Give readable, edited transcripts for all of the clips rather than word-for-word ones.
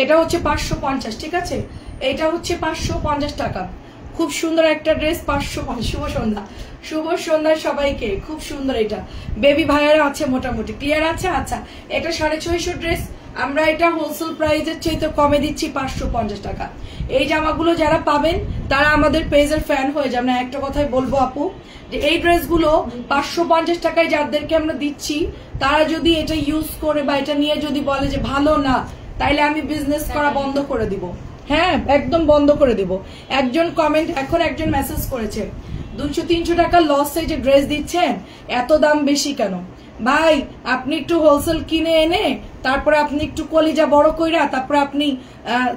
এটা হচ্ছে 550, ঠিক আছে? এটা হচ্ছে 550 টাকা। খুব সুন্দর একটা ড্রেস, 550। শুভ সন্ধ্যা, শুভ সন্ধ্যা সবাইকে। খুব সুন্দর, এটা বেবি ভাইয়ারা আছে মোটামুটি, ক্লিয়ার আছে? আচ্ছা, এটা 650 ড্রেস, আমরা এটা হোলসেল প্রাইসের চাইতে কমে দিচ্ছি 550 টাকা। এই জামাগুলো যারা পাবেন তারা আমাদের পেজের ফ্যান হয়ে যাবেন। একটা কথাই বলবো আপু, যে এই ড্রেসগুলো 550 টাকায় যাদেরকে আমরা দিচ্ছি, তারা যদি এটা ইউজ করে বা এটা নিয়ে যদি বলে যে ভালো না, তাইলে আমি বিজনেস করা বন্ধ করে দিব। হ্যাঁ, একদম বন্ধ করে দিব। একজন কমেন্ট, এখন একজন মেসেজ করেছে 200-300 টাকা লসে যে ড্রেস দিচ্ছেন, এত দাম বেশি কেন? ভাই, আপনি একটু হোলসেল কিনে এনে তারপরে আপনি একটু কলিজা বড় কইরা তারপরে আপনি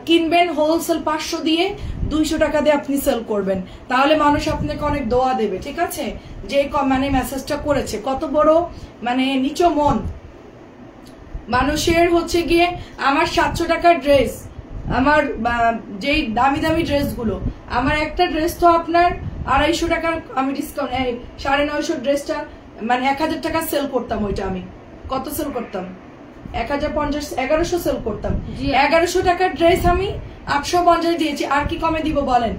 কিনবেন হোলসেল 500 দিয়ে, 200 টাকা দিয়ে আপনি সেল করবেন, তাহলে মানুষ আপনাকে অনেক দোয়া দেবে, ঠিক আছে? যে মানে মেসেজটা করেছে, কত বড় মানে নিচু মন মানুষের। হচ্ছে গিয়ে আমার 700 টাকার ড্রেস, আমার যেই দামি দামি ড্রেসগুলো, আমার একটা ড্রেস তো আপনার 250 টাকার আমি ডিসকাউন্ট, 950 ড্রেসটা মানে 1000 টাকা সেল করতাম। ওইটা আমি কত সেল করতাম? 1050, 1100 সেল করতাম। 1100 টাকার ড্রেস আমি 850 দিয়েছি। আর কি কমে দিব বলেন?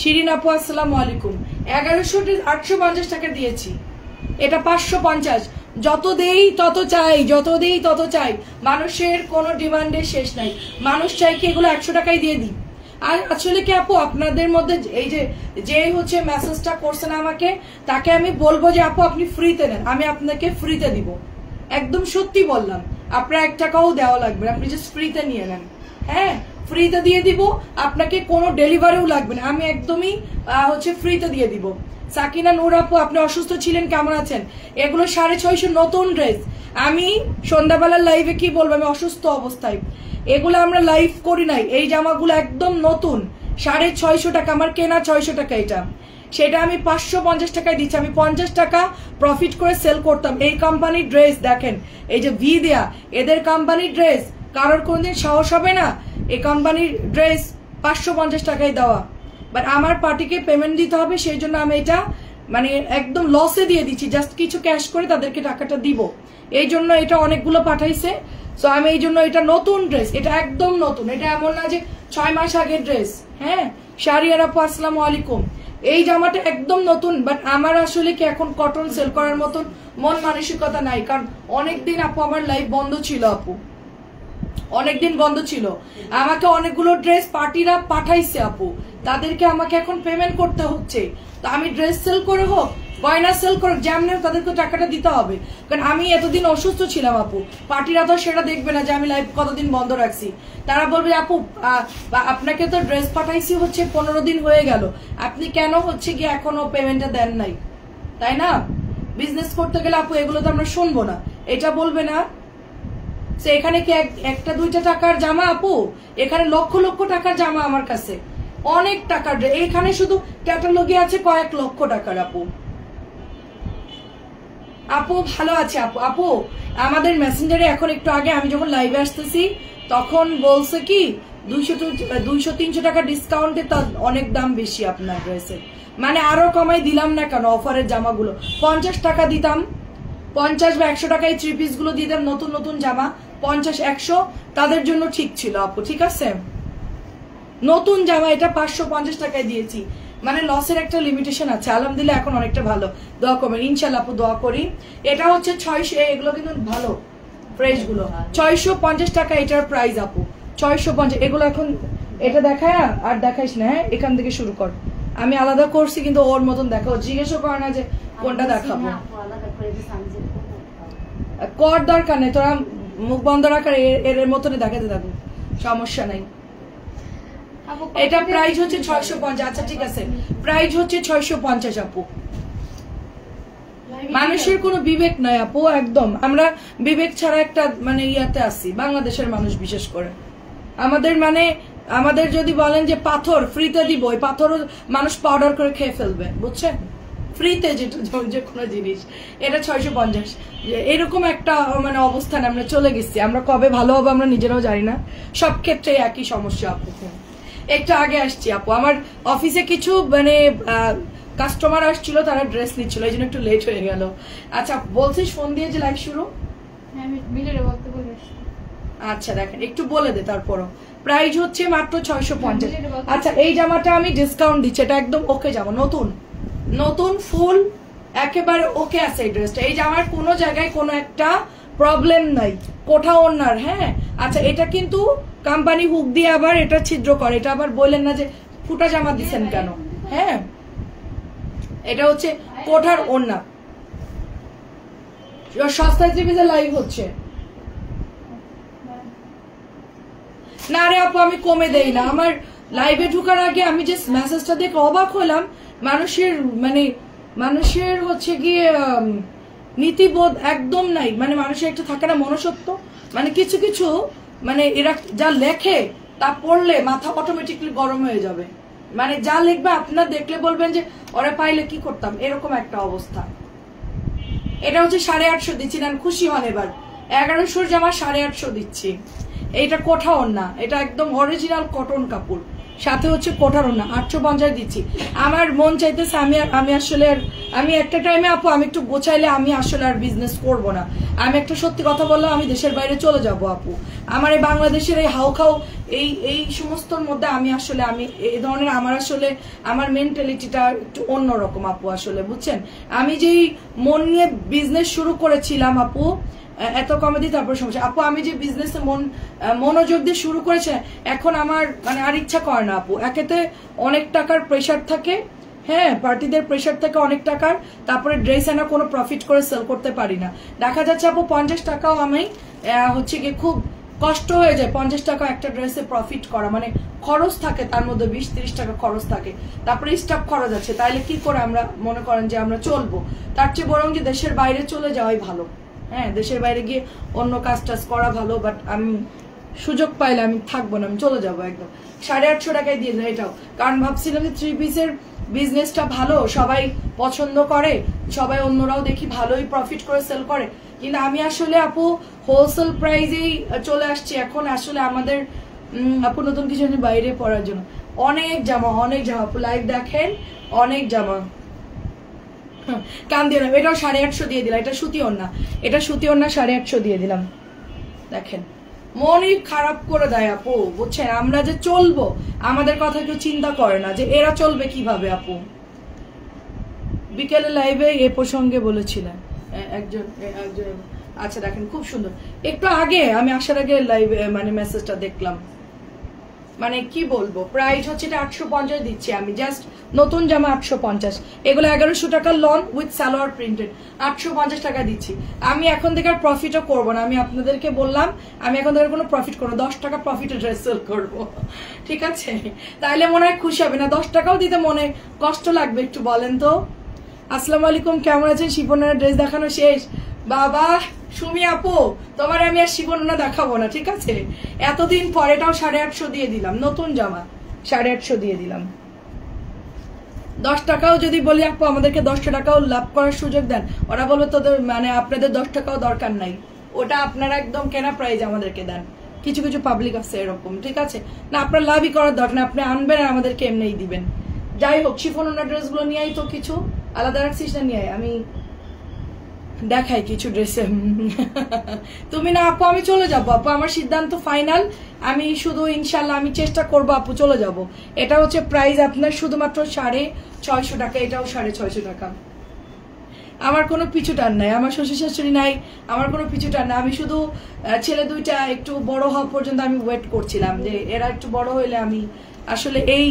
শিরিন আপু আসসালামু আলাইকুম। 1100 850 টাকা দিয়েছি, এটা 550। যত দেই তত চাই, যত দেই তত চাই। মানুষের কোনো ডিমান্ডের শেষ নাই। মানুষ চাই কি এগুলো 100 টাকায় দিয়ে দিই। আর আসলে কি আপু, আপনাদের মধ্যে এই যে হচ্ছে মেসেজটা করছেন আমাকে, তাকে আমি বলবো যে আপু আপনি ফ্রিতে নেন, আমি আপনাকে ফ্রিতে দিব। একদম সত্যি বললাম, আপনার 1 টাকাও দেওয়া লাগবে না, আপনি জাস্ট ফ্রিতে নিয়ে নেন। হ্যাঁ, ফ্রিতে দিয়ে দিব, আপনাকে কোনো ডেলিভারিও লাগবে না, আমি একদমই হচ্ছে ফ্রিতে দিয়ে দিব। সাকিনা নূর আপু, আপনি অসুস্থ ছিলেন, কেমন আছেন? এগুলো 650 নতুন ড্রেস। আমি সন্ধ্যাবেলার লাইভে কি বলবো, আমি অসুস্থ অবস্থায়, এগুলো আমরা লাইভ করি নাই। এই জামাগুলো একদম নতুন, 650 টাকা, আমার কেনা 600 টাকা এটা, সেটা আমি 550 টাকায় দিচ্ছি। আমি 50 টাকা প্রফিট করে সেল করতাম। এই কোম্পানির ড্রেস দেখেন, এই যে ভি দেয়া, এদের কোম্পানির ড্রেস কারোর কোনদিন সাহস হবে না এই কোম্পানির ড্রেস 550 টাকায় দেওয়া। বাট আমার পার্টিকে পেমেন্ট দিতে হবে, সেই জন্য আমি এটা মানে একদম লসে দিয়ে দিচ্ছি, জাস্ট কিছু ক্যাশ করে তাদেরকে টাকাটা দিব। এই জন্য এটা অনেকগুলো পাঠাইছে, সো আমি এই জন্য এটা নতুন ড্রেস, এটা একদম নতুন, এটা এমন না যে 6 মাস আগের ড্রেস। হ্যাঁ, শারিয়ার আপু আসসালামু আলাইকুম। এই জামাটা একদম নতুন, বাট আমার আসলে কি এখন কটন সেল করার মতন মন মানসিকতা নাই, কারণ অনেকদিন আপু আমার লাইফ বন্ধ ছিল, আপু অনেকদিন বন্ধ ছিল। আমাকে অনেকগুলো ড্রেস পার্টিরা পাঠাইছে আপু, তাদেরকে আমাকে এখন পেমেন্ট করতে হচ্ছে। তো আমি ড্রেস সেল করে হোক, গয়না সেল করে, যেমন তাদেরকে টাকাটা দিতে হবে, কারণ আমি এতদিন অসুস্থ ছিলাম আপু। পার্টিরা তো সেটা দেখবে না যে আমি লাইভ কতদিন বন্ধ রাখছি, তারা বলবে আপু আপনাকে তো ড্রেস পাঠাইছি হচ্ছে 15 দিন হয়ে গেল, আপনি কেন হচ্ছে কি এখনো পেমেন্টটা দেন নাই, তাই না? বিজনেস করতে গেলে আপু এগুলো তো আমরা শুনবো না, এটা বলবে না। এখানে কি একটা 2টা টাকার জামা আপু, এখানে লক্ষ লক্ষ টাকার জামা আমার কাছে, অনেক টাকার। এখানে শুধু ক্যাটালগে আছে কয়েক লক্ষ টাকার আপু। আপু ভালো আছে আপু। আপু আমাদের মেসেঞ্জারে এখন একটু আগে আমি যখন লাইভে আসতেছি তখন বলছে কি 200-300 টাকা ডিসকাউন্টে, তার অনেক দাম বেশি আপনার ড্রেসের। মানে আরো কমাই দিলাম না কেন? অফারের জামাগুলো 50 টাকা দিতাম, 50 বা 100 টাকায় 3 পিস গুলো দিতাম, নতুন নতুন জামা 50-100 তাদের জন্য ঠিক ছিল আপু, ঠিক আছে? নতুন জামা এটা 550 টাকায় দিয়েছি, মানে লসের একটা লিমিটেশন আছে। আলহামদুলিল্লাহ এখন অনেকটা ভালো, দোয়া করবেন ইনশাল্লাহ আপু, দোয়া করি। এটা হচ্ছে 600, এগুলো কিন্তু ভালো ফ্রেশ গুলো, 650 টাকা এটার প্রাইস আপু, 650। এগুলো এখন এটা দেখায় আর দেখাইস না, হ্যাঁ এখান থেকে শুরু কর। আমি আলাদা করছি কিন্তু ওর মতন দেখাও, জিজ্ঞেসও করে না যে কোনটা দেখাবো, কর দরকার নেই, তোরা মুখ বন্ধ রাখার এর মতনই দেখাতে থাকবো, সমস্যা নাই। এটা প্রাইস হচ্ছে 650। আচ্ছা ঠিক আছে, প্রাইস হচ্ছে 650 আপু। মানুষের কোনো বিবেক নাই আপু, একদম আমরা বিবেক ছাড়া একটা মানে ইয়াতে আসি, বাংলাদেশের মানুষ বিশেষ করে। আমাদের যদি বলেন যে পাথর ফ্রিতে দিব, ওই পাথরও মানুষ পাউডার করে খেয়ে ফেলবে, বুঝছেন? ফ্রিতে যেটা যে কোনো জিনিস, এটা 650। এরকম একটা মানে অবস্থানে আমরা চলে গেছি, আমরা কবে ভালো হবো আমরা নিজেরাও জানি না। সব ক্ষেত্রে একই সমস্যা আপু। একটু আগে আসছি আপু, আমার অফিসে কিছু মানে কাস্টমার আসছিল, তারা ড্রেস নিচ্ছিল, এই জন্য একটু লেট হয়ে গেল। আচ্ছা বলছিস ফোন দিয়ে যে লাইভ শুরু, আচ্ছা দেখেন একটু বলে দে তারপরও প্রাইস হচ্ছে মাত্র 650। আচ্ছা এই জামাটা আমি ডিসকাউন্ট দিচ্ছি, এটা একদম ওকে জামা, নতুন নতুন ফুল একেবারে ওকে আছে এই ড্রেসটা। এই জামার কোনো জায়গায় কোনো একটা প্রবলেম নাই, কোঠা ওনার। হ্যাঁ আচ্ছা এটা কিন্তু কোম্পানি হুক দিয়ে আবার এটা ছিদ্র করে, এটা আবার বললেন না যে ফুটা জামা দিচ্ছেন কেন। হ্যাঁ এটা হচ্ছে কোঠার ওড়না। সস্তায় ত্রিপিজে লাইভ হচ্ছে না রে আপু, আমি কমে দেই না। আমার লাইভে ঢুকার আগে আমি যে মেসেজটা দেখে অবাক হলাম, মানুষের হচ্ছে গিয়ে নীতিবোধ একদম নাই। মানে মানুষের একটা থাকে না মনুষ্যত্ব, মানে কিছু কিছু মানে এরা যা লেখে তা পড়লে মাথা অটোমেটিকলি গরম হয়ে যাবে। মানে যা লিখবে আপনার দেখলে বলবেন যে ওরা পাইলে কি করতাম, এরকম একটা অবস্থা। এটা হচ্ছে 850 দিচ্ছি না, খুশি হন এবার। 1100 জামা 850 দিচ্ছি। এইটা কোঠা ওড়না, এটা একদম অরিজিনাল কটন কাপড়, সাথে হচ্ছে কোঠার ওড়না। 850 দিচ্ছি। আমার মন চাইতেছে আমি একটা টাইমে আপু আমি একটু গোছাইলে আমি আসলে আর বিজনেস করব না। আমি একটা সত্যি কথা বললাম, আমি দেশের বাইরে চলে যাব আপু। আমার এই বাংলাদেশের এই হাউখাও এই সমস্তর মধ্যে আমি এই ধরনের আমার মেন্টালিটিটা একটু অন্যরকম আপু। আসলে বুঝছেন, আমি যেই মন নিয়ে বিজনেস শুরু করেছিলাম আপু, এত কমেডি তারপর সমস্যা আপু, আমি যে বিজনেসে মনোযোগ দিয়ে শুরু করেছে, এখন আমার মানে আর ইচ্ছা করে না আপু। একেতে অনেক টাকার প্রেশার থাকে, হ্যাঁ পার্টিদের প্রেশার থাকে অনেক টাকার, তারপরে ড্রেস আনা কোনো প্রফিট করে সেল করতে পারি না। দেখা যাচ্ছে আপু 50 টাকাও আমি হচ্ছে কি খুব কষ্ট হয়ে যায় 50 টাকা একটা ড্রেসে প্রফিট করা। মানে খরচ থাকে তার মধ্যে 20-30 টাকা খরচ থাকে, তারপরে স্টাফ খরচ আছে। তাইলে কি করে আমরা মনে করেন যে আমরা চলবো? তার চেয়ে বরং যে দেশের বাইরে চলে যাওয়াই ভালো। হ্যাঁ দেশের বাইরে গিয়ে অন্য কাজ টাজ করা ভালো, বাট আমি সুযোগ পাইলে আমি থাকবো না, আমি চলে যাবো একদম। 850 টাকায় দিয়ে দেয় এটাও, কারণ ভাবছিলাম যে 3 পিসের বিজনেসটা ভালো, সবাই পছন্দ করে, সবাই অন্যরাও দেখি ভালোই প্রফিট করে সেল করে। কিন্তু আমি আসলে আপু হোলসেল প্রাইজেই চলে আসছি এখন। আসলে আমাদের আপু নতুন কিছু বাইরে পড়ার জন্য অনেক জামা আপু, লাইভ দেখেন অনেক জামা। কান দিয়ে না, এটাও 850 দিয়ে দিলাম। এটা সুতি ওড়না, 850 দিয়ে দিলাম। দেখেন মনই খারাপ করে দেয় আপু, বুঝছেন? আমরা যে চলবো আমাদের কথা কেউ চিন্তা করে না যে এরা চলবে কিভাবে আপু। বিকেলে লাইভে এ প্রসঙ্গে বলেছিলেন একজন। আচ্ছা দেখেন খুব সুন্দর, একটু আগে আমি আসার আগে লাইভে মানে মেসেজটা দেখলাম। মানে কি বলবো, প্রাইস হচ্ছে এটা 850 দিচ্ছি আমি, জাস্ট নতুন জামা 850। এগুলো 1100 টাকা লন উইথ সালোয়ার প্রিন্টেড, 850 টাকা দিচ্ছি। আমি এখন থেকে আর প্রফিটও করবো না, আমি আপনাদেরকে বললাম আমি এখন থেকে কোনো প্রফিট করবো, 10 টাকা প্রফিটে ড্রেস সেল করবো, ঠিক আছে? তাইলে মনে হয় খুশি হবে না, 10 টাকাও দিতে মনে কষ্ট লাগবে একটু, বলেন তো? আসসালামু আলাইকুম, কেমন আছেন? শিপনের ড্রেস দেখানো শেষ? বাবা সুমি আপু, তোমার আমি আর শিবনা দেখাবো না, ঠিক আছে? এতদিন পর এটাও 850 দিয়ে দিলাম, নতুন জামা 850 দিয়ে দিলাম। 10 টাকাও যদি বলি আপু আমাদেরকে 10 টাকাও লাভ করার সুযোগ দেন, ওরা বলবে তোদের মানে আপনাদের 10 টাকাও দরকার নাই, ওটা আপনারা একদম কেনা প্রাইজ আমাদেরকে দেন। কিছু কিছু পাবলিক আছে এরকম, ঠিক আছে? না আপনার লাভই করার দরকার না, আপনি আনবেন আর আমাদেরকে এমনিই দিবেন। যাই হোক, শিফন ওনার ড্রেসগুলো নিয়ে আই তো, কিছু আলাদা রাখছিস না, নিয়ে আয়, আমি দেখাই কিছু ড্রেসে। তুমি না আপু, আমি চলে যাবো আপু, আমার সিদ্ধান্ত ফাইনাল। আমি শুধু ইনশাল্লাহ আমি চেষ্টা করবো আপু, চলে যাব। এটা হচ্ছে প্রাইস আপনার শুধুমাত্র 650 টাকা, এটাও 650 টাকা। আমার কোনো পিছু টান নাই, আমার শ্বশুর শাশুড়ি নাই, আমার কোনো পিছু টান নাই। আমি শুধু ছেলে দুইটা একটু বড় হওয়া পর্যন্ত আমি ওয়েট করছিলাম যে এরা একটু বড় হইলে আমি আসলে এই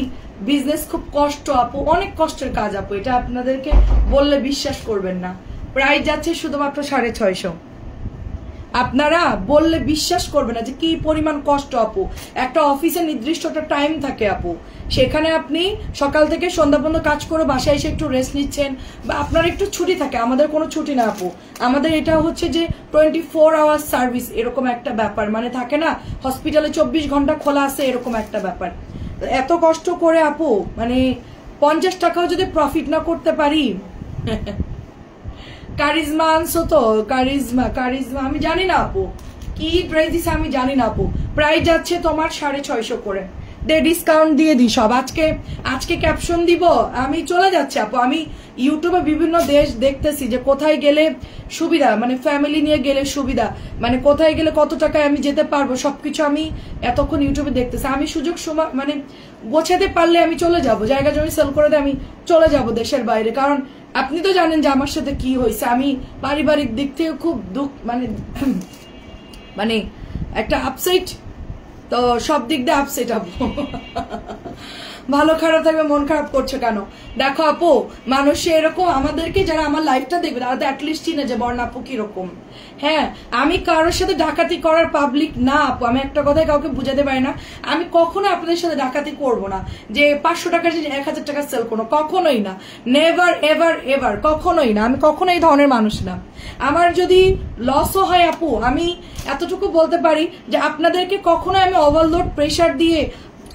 বিজনেস খুব কষ্ট আপু, অনেক কষ্টের কাজ আপু, এটা আপনাদেরকে বললে বিশ্বাস করবেন না। প্রাইস যাচ্ছে শুধুমাত্র 650। আপনারা বললে বিশ্বাস করবে না যে কি পরিমাণ কষ্ট আপু। একটা অফিসে নির্দিষ্ট একটা টাইম থাকে আপু, সেখানে আপনি সকাল থেকে সন্ধ্যা পর্যন্ত কাজ করে বাসায় এসে একটু রেস্ট নিচ্ছেন বা আপনার একটু ছুটি থাকে। আমাদের কোনো ছুটি না আপু, আমাদের এটা হচ্ছে যে 24 আওয়ার্স সার্ভিস, এরকম একটা ব্যাপার। মানে থাকে না হসপিটালে 24 ঘন্টা খোলা আছে, এরকম একটা ব্যাপার। এত কষ্ট করে আপু, মানে 50 টাকাও যদি প্রফিট না করতে পারি। কারিজমা আনছো তো, কারিজমা আমি জানি না আপু কি প্রাইস দিছে, আমি জানি না আপু। প্রাইস যাচ্ছে তোমার 650 করে, ডিসকাউন্ট দিয়ে দিই সব। আজকে ক্যাপশন দিব, আমি চলে যাচ্ছি আপু। আমি ইউটিউবে বিভিন্ন দেশ দেখতেছি যে কোথায় গেলে সুবিধা, মানে ফ্যামিলি নিয়ে গেলে সুবিধা, মানে কোথায় গেলে কত টাকায় আমি যেতে পারবো, সবকিছু আমি এতক্ষণ ইউটিউবে দেখতেছি। আমি সুযোগ সময় মানে গোছাতে পারলে আমি চলে যাব, জায়গা জমি সেল করে দিয়ে আমি চলে যাব দেশের বাইরে। কারণ আপনি তো জানেন যে আমার সাথে কি হয়েছে, আমি পারিবারিক দিক থেকে খুব দুঃখ, মানে একটা আপসেট, তো সব দিক দিয়ে আপসেট আপু। ভালো খারাপ থাকবে, মন খারাপ করছো কেন? দেখো আপু, মানুষে এরকম, আমাদেরকে যারা আমার লাইফটা দেখবে তারা তো অ্যাটলিস্ট চিনে যে বর্ণা আপু কিরকম। হ্যাঁ, আমি কারোর সাথে ডাকাতি করার পাবলিক না আপু। আমি একটা কথাই কাউকে বুঝাতে পারি না, আমি কখনো আপনাদের সাথে ডাকাতি করব না যে 500 টাকার 1000 টাকা সেল করবো, কখনোই না, নেভার এভার এভার, কখনোই না। আমি কখনো এই ধরনের মানুষ না। আমার যদি লসও হয় আপু, আমি এতটুকু বলতে পারি যে আপনাদেরকে কখনো আমি ওভারলোড প্রেশার দিয়ে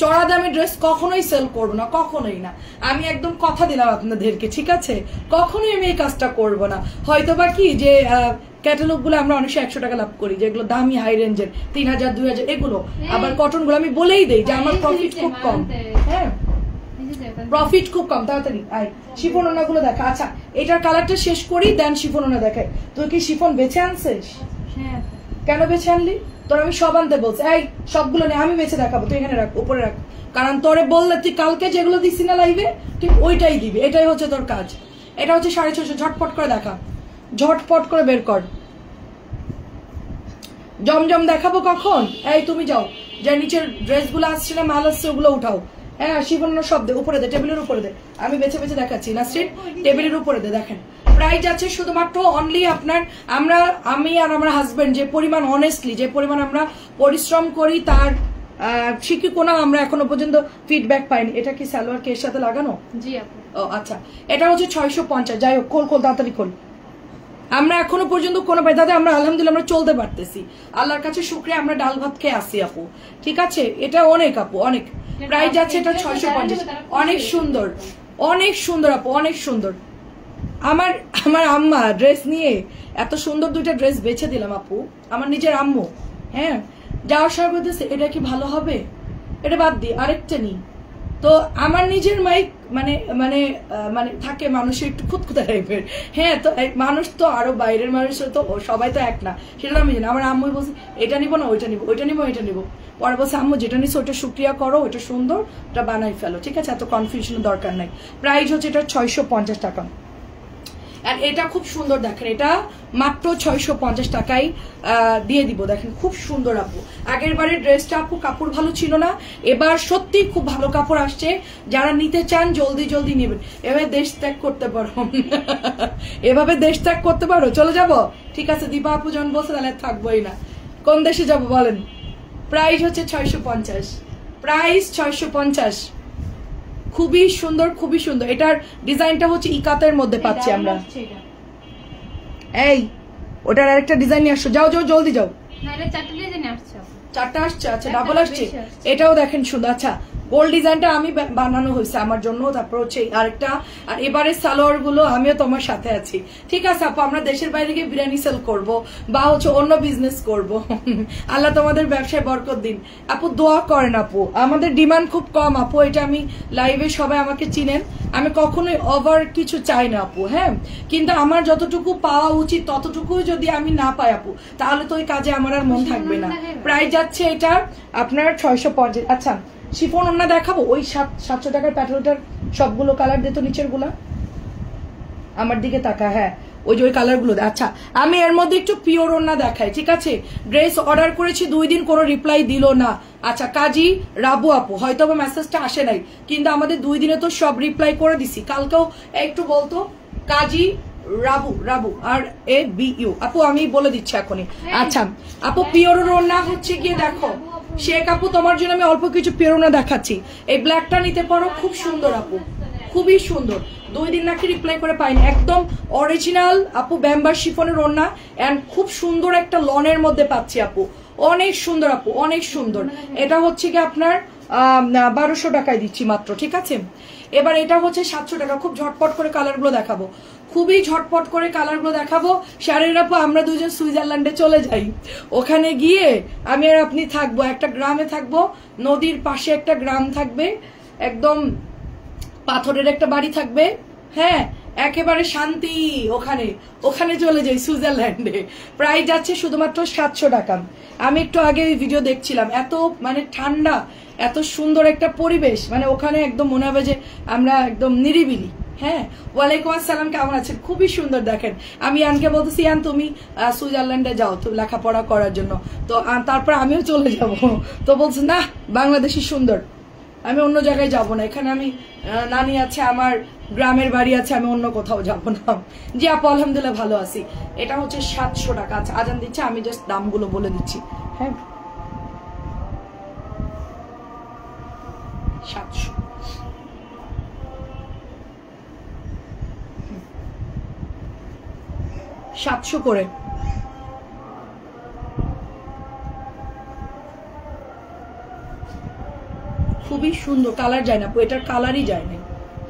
চড়া দামি ড্রেস কখনোই সেল করবো না, কখনোই না। আমি একদম কথা দিলাম আপনাদেরকে, ঠিক আছে? কখনোই আমি এই কাজটা করবো না। হয়তোবা কি যে ক্যাটালগ গুলো আমরা অনেক 100 টাকা লাভ করি, যেগুলো দামি হাই রেঞ্জের 3000 2000 এগুলো। আবার কটন গুলো আমি বলেই দেই যে আমার প্রফিট খুব কম। হ্যাঁ, প্রফিট খুব কম। তাড়াতাড়ি শিফন ওনা গুলো দেখা। আচ্ছা, এটার কালারটা শেষ করি, দেন শিফন ওনা দেখাই। তুই কি শিফন বেছে আনছিস? কেন বেছে আনলি? তোর আমি সব আনতে বলছি। এই সবগুলো নিয়ে আমি বেছে দেখাবো, তুই এখানে রাখ, উপরে রাখ। কারণ তোরে বললে তুই কালকে যেগুলো দিছি না লাইভে, তুই ওইটাই দিবি, এটাই হচ্ছে তোর কাজ। এটা হচ্ছে 650, ঝটপট করে দেখা, ঝটপট করে বের কর। জমজম দেখাবো কখন? এই তুমি যাও, যে নিচের ড্রেসগুলো আসছে না, মাল আসছে, ওগুলো উঠাও। হ্যাঁ, শিবন্য সব দে, উপরে দে, টেবিলের উপরে দে। আমি বেছে বেছে দেখাচ্ছি না, স্ট্রিট টেবিলের উপরে দে। দেখেন প্রাইস আছে শুধুমাত্র অনলি আপনার, আমি আর আমার হাজবেন্ড যে পরিমাণ অনেস্টলি, যে পরিমাণ আমরা পরিশ্রম করি, তার শিখি কোনো আমরা এখনো পর্যন্ত ফিডব্যাক পাইনি। এটা কি সালোয়ার কে এর সাথে লাগানো? জি আপু। ও আচ্ছা, এটা হচ্ছে 650। যাই হোক, খোল তাড়াতাড়ি খোল। আমরা এখনো পর্যন্ত কোনো ভাই দাদা, আমরা আলহামদুলিল্লাহ আমরা চলতে পারতেছি, আল্লাহর কাছে শুকরিয়া, আমরা ডাল ভাত খেয়ে আসি আপু, ঠিক আছে? এটা অনেক আপু, অনেক। প্রাইস আছে এটা 650। অনেক সুন্দর, অনেক সুন্দর আপু, অনেক সুন্দর। আমার আম্মা ড্রেস নিয়ে এত সুন্দর দুইটা ড্রেস বেছে দিলাম আপু, আমার নিজের আম্মু। হ্যাঁ, যাওয়ার সময় বলতেছে এটা কি ভালো হবে, এটা বাদ দি, আরেকটা নি। তো আমার নিজের মাইক মানে মানে মানে থাকে মানুষের একটু খুঁতখুঁতা টাইপের। হ্যাঁ, তো মানুষ তো আরো বাইরের মানুষ তো সবাই তো এক না, সেটা আমি জানি। আমার আম্মু বলছে এটা নিবো না ওইটা নিবো, ওইটা নিবো এটা নিবো। পরে বলছে আম্মু যেটা নিচ্ছে ওইটা শুক্রিয়া করো, ওইটা সুন্দর, ওটা বানাই ফেলো, ঠিক আছে? এত কনফিউশনের দরকার নাই। প্রাইস হচ্ছে এটা 650 টাকা। আর এটা খুব সুন্দর, দেখেন এটা মাত্র 650 টাকায় দিয়ে দিব। দেখেন খুব সুন্দর আপু। আগের বারের ড্রেসটা আপু কাপড় ভালো ছিল না, এবার সত্যি খুব ভালো কাপড় আসছে। যারা নিতে চান জলদি জলদি নেবেন। এভাবে দেশ ত্যাগ করতে পারো, এভাবে দেশ ত্যাগ করতে পারো, চলে যাব, ঠিক আছে? দীপা আপু যখন বলছে তাহলে থাকবোই না। কোন দেশে যাব বলেন? প্রাইস হচ্ছে 650, প্রাইস 650। খুবই সুন্দর, খুবই সুন্দর। এটার ডিজাইনটা হচ্ছে ইকাতের মধ্যে পাচ্ছি আমরা। এই ওটার আরেকটা ডিজাইন নিয়ে আসছো, যাও যাও জলদি যাও। চারটা আসছে, আচ্ছা ডাবল আসছে। এটাও দেখেন সুন্দর। আচ্ছা, গোল্ড ডিজাইনটা আমি বানানো হয়েছে আমার জন্য, তারপর হচ্ছে আরেকটা। আর এবারে সালোয়ার গুলো আমিও তোমার সাথে আছি, ঠিক আছে আপু? আমরা দেশের বাইরে গিয়ে বিরিয়ানি সেল করব বা হচ্ছে অন্য বিজনেস করব। আল্লাহ তোমাদের ব্যবসায় বরকত দিন আপু, দোয়া করেন আপু। আমাদের ডিমান্ড খুব কম আপু, এটা আমি লাইভে সবাই আমাকে চিনেন। আমি কখনোই ওভার কিছু চাই না আপু, হ্যাঁ, কিন্তু আমার যতটুকু পাওয়া উচিত ততটুকু যদি আমি না পাই আপু, তাহলে তো ওই কাজে আমার আর মন থাকবে না। প্রাইস যাচ্ছে এটা আপনার 650। আচ্ছা, শিফন ওন্না দেখাবো, ওই 700 টাকার প্যাটেলটার সবগুলো কালার দিত, নিচের গুলা আমার দিকে তাকা। হ্যাঁ, ওই যে ওই কালার গুলো। আচ্ছা, আমি এর মধ্যে একটু পিওর ওন্না দেখাই, ঠিক আছে? ড্রেস অর্ডার করেছি 2 দিন, কোনো রিপ্লাই দিল না। আচ্ছা, কাজী রাবু আপু, হয়তো বা মেসেজটা আসে নাই, কিন্তু আমাদের 2 দিনে তো সব রিপ্লাই করে দিছি। কালকেও একটু বলতো কাজী রাবু আর ABU আপু, আমি বলে দিচ্ছি এখনই। আচ্ছা আপু, পিওর ওন্না হচ্ছে গিয়ে দেখো শেখ আপু, তোমার জন্য আমি অল্প কিছু পেরোনা দেখাচ্ছি। এই ব্ল্যাকটা নিতে পারো, খুব সুন্দর আপু, খুবই সুন্দর। 2 দিন নাকি রিপ্লাই করে পাইনি, একদম অরিজিনাল আপু, ব্যাম্বার শিফনের ওড়না এন্ড খুব সুন্দর একটা লনের মধ্যে পাচ্ছি আপু, অনেক সুন্দর আপু, অনেক সুন্দর। এটা হচ্ছে কি আপনার 1200 টাকায় দিচ্ছি মাত্র, ঠিক আছে? এবার এটা হচ্ছে 700 টাকা। খুব ঝটপট করে কালার গুলো দেখাবো, খুবই ঝটপট করে কালারগুলো দেখাবো। শাড়ির আপু আমরা দুজন সুইজারল্যান্ডে চলে যাই, ওখানে গিয়ে আমি আর আপনি থাকবো, একটা গ্রামে থাকবো, নদীর পাশে একটা গ্রাম থাকবে, একদম পাথরের একটা বাড়ি থাকবে, হ্যাঁ একেবারে শান্তি। ওখানে ওখানে চলে যাই সুইজারল্যান্ডে। প্রাইস যাচ্ছে শুধুমাত্র 700 টাকা। আমি একটু আগে ভিডিও দেখছিলাম, এত মানে ঠান্ডা, এত সুন্দর একটা পরিবেশ, মানে ওখানে একদম মনে হবে যে আমরা একদম নিরিবিলি। হ্যাঁ, ওয়ালাইকুম আসসালাম, কেমন আছেন? খুবই সুন্দর। দেখেন আমি ইয়ানকে বলতেছি, ইয়ান তুমি সুইজারল্যান্ডে যাও তো লেখাপড়া করার জন্য, তো তারপর আমিও চলে যাব। তো বলছে না বাংলাদেশই সুন্দর, আমি অন্য জায়গায় যাব না, এখানে আমি নানি আছে, আমার গ্রামের বাড়ি আছে, আমি অন্য কোথাও যাব না। জি আপু আলহামদুলিল্লাহ ভালো আছি। এটা হচ্ছে 700 টাকা। আচ্ছা আজান দিচ্ছে, আমি জাস্ট দামগুলো বলে দিচ্ছি। হ্যাঁ 700, করে। খুবই সুন্দর, কালার যায় না, এটার কালারই যায় না,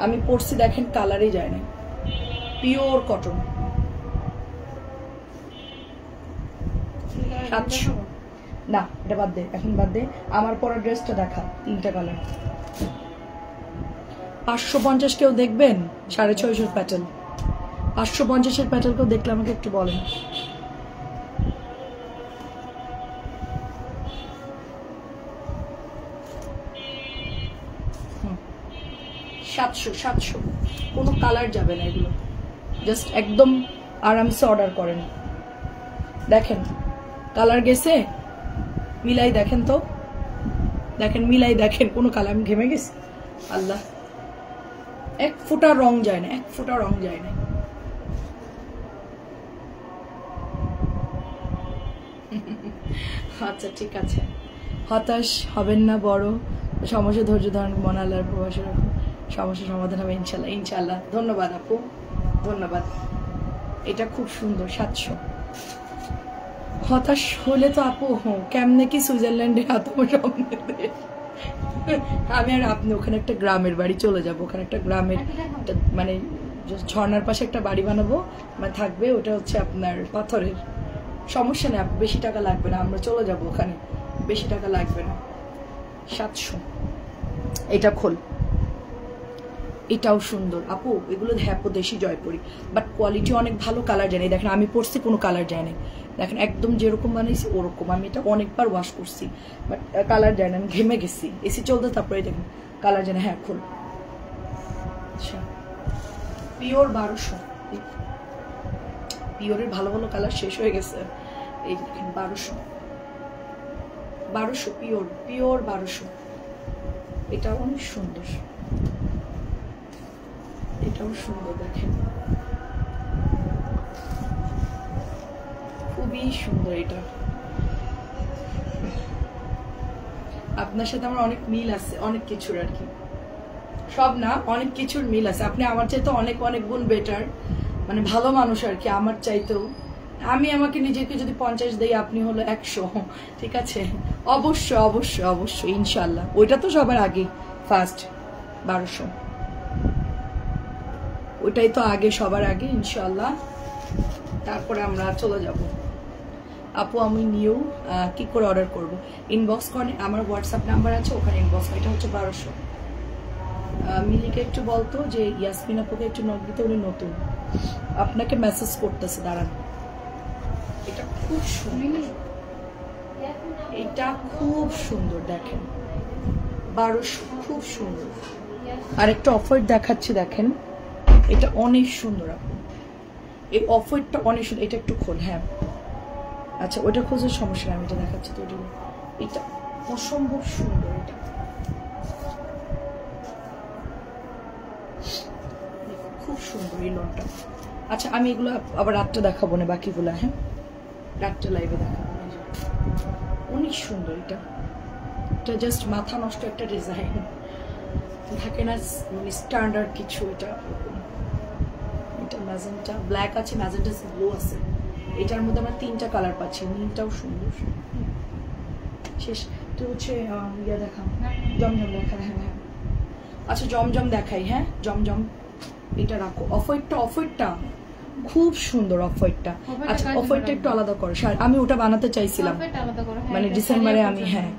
আমি পরছি দেখেন কালারই যায় না, পিওর কটন। 700 না, এটা বাদ দে, এখন বাদ দে, আমার পরা ড্রেসটা দেখা, 3টা কালার। 550 কেউ দেখবেন? 650 প্যাটার্ন, 550-এর প্যাটার্ন কেউ দেখলে আমাকে একটু বলেন। 700 কোনো কালার যাবে না, এগুলো জাস্ট একদম আরামসে অর্ডার করেন। দেখেন কালার গেছে, মিলাই দেখেন তো, দেখেন মিলাই দেখেন, কোনো কালার, আমি ঘেমে গেছি, আল্লাহ এক ফোঁটা রং যায় না, এক ফোঁটা রং যায় না। আচ্ছা ঠিক আছে, হতাশ হবেন না, বড় সমস্যা ধৈর্য ধারণ, মনে আল্লাহর প্রবাসে রাখুন, সমস্যার সমাধান হবে ইনশাল্লাহ। ইনশাল্লাহ, ধন্যবাদ আপু, ধন্যবাদ। এটা খুব সুন্দর, 700। হতাশ হলে তো আপু কেমনে কি সুইজারল্যান্ডে আমি আর আপনি ওখানে একটা গ্রামের বাড়ি চলে যাব, ওখানে একটা গ্রামের মানে ঝর্ণার পাশে একটা বাড়ি বানাবো, মানে থাকবে, ওটা হচ্ছে আপনার পাথরের। সমস্যা নেই, বেশি টাকা লাগবে না, আমরা চলে যাব ওখানে, বেশি টাকা লাগবে না। 700। এটা খোল, এটাও সুন্দর আপু, এগুলো হ্যাঁ দেশি জয়পুরি, বাট কোয়ালিটি অনেক ভালো, কালার যায় না। দেখেন আমি পরছি, কোনো কালার যায় না, দেখেন একদম যেরকম বানাইছি ওরকম। আমি এটা অনেকবার ওয়াশ করছি, বাট কালার যায় না, আমি ঘেমে গেছি এসি চলতে, তারপরে দেখেন কালার যায় না। হ্যাঁ খোল, আচ্ছা পিওর 1200, পিওরের ভালো ভালো কালার শেষ হয়ে গেছে, এই দেখেন 1200 পিওর 1200। এটা অনেক সুন্দর, এটাও সুন্দর, দেখেন খুবই সুন্দর। এটা আপনার সাথে আমার অনেক মিল আছে, অনেক কিছুর আর কি, সব না অনেক কিছুর মিল আছে। আপনি আমার চাইতে অনেক অনেক গুণ বেটার, মানে ভালো মানুষ আর কি, আমার চাইতেও। আমি আমাকে নিজেকে যদি 50 দেই, আপনি হলো 100, ঠিক আছে? অবশ্যই অবশ্যই অবশ্যই ইনশাল্লাহ, ওইটা তো সবার আগে ফার্স্ট 1200, ওইটাই তো আগে, সবার আগে ইনশাল্লাহ, তারপরে আমরা চলে যাব। আপু আমি নিউ কি করে অর্ডার করব? ইনবক্স করে, আমার হোয়াটসঅ্যাপ নাম্বার আছে, ওখানে ইনবক্স। এটা হচ্ছে 1200। মিলিকে একটু বলতো যে ইয়াসমিন আপুকে একটু নক দিতে, উনি নতুন, আপনাকে মেসেজ করতেছে, দাঁড়ান। এটা খুব সুন্দর, এটা খুব সুন্দর, দেখেন 1200, খুব সুন্দর। আর একটা অফার দেখাচ্ছি, দেখেন এটা অনেক সুন্দর আপু, এই অফারটা অনেক সুন্দর। এটা একটু খোল, হ্যাঁ আচ্ছা ওইটা খোঁজার সমস্যা নেই, আমি এটা দেখাচ্ছি তো। এটা অসম্ভব সুন্দর, এটা খুব সুন্দর এই লনটা। আচ্ছা আমি এগুলো আবার রাতটা দেখাবো না, বাকিগুলো হ্যাঁ রাতটা লাইভে দেখাবো। অনেক সুন্দর এটা, এটা জাস্ট মাথা নষ্ট একটা ডিজাইন থাকে না, মানে স্ট্যান্ডার্ড কিছু। এটা এটা ম্যাজেন্টা ব্ল্যাক আছে, ম্যাজেন্টা ব্লু আছে, এটার মধ্যে আমরা 3টা কালার পাচ্ছি, নীলটাও সুন্দর। শেষ তো হচ্ছে ইয়া দেখা, জমজম দেখা, হ্যাঁ হ্যাঁ আচ্ছা জমজম দেখাই, হ্যাঁ জমজম এটা রাখো। অফ হোয়াইটটা খুব সুন্দর। অফ হোয়াইটটা আচ্ছা, অফ হোয়াইটটা একটু আলাদা করো। আমি ওটা বানাতে চাইছিলাম, মানে ডিসেম্বরে আমি, হ্যাঁ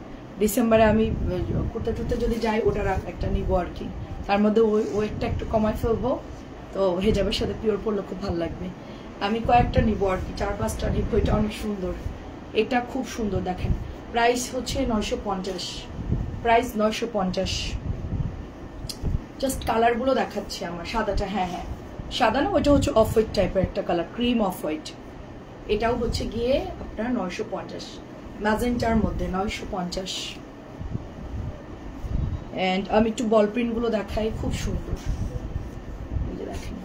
ডিসেম্বরে আমি করতে টুতে যদি যাই ওটার একটা নিবো আর কি। তার মধ্যে ওয়েটটা একটু কমাই ফেলবো, তো হেজাবের সাথে পিওর পরলে খুব ভালো লাগবে। আমি কয়েকটা নিবো আর কি, 4-5টা নিবো। এটা অনেক সুন্দর, এটা খুব সুন্দর। দেখেন প্রাইস হচ্ছে 950, প্রাইস 950। জাস্ট কালার গুলো দেখাচ্ছি আমার। সাদাটা, হ্যাঁ হ্যাঁ সাদা না, ওইটা হচ্ছে অফ হোয়াইট টাইপের একটা কালার, ক্রিম অফ হোয়াইট। এটাও হচ্ছে গিয়ে আপনার 950, ম্যাজেন্টার মধ্যে 950। এন্ড আমি একটু বল প্রিন্ট গুলো দেখাই, খুব সুন্দর। এই যে দেখেন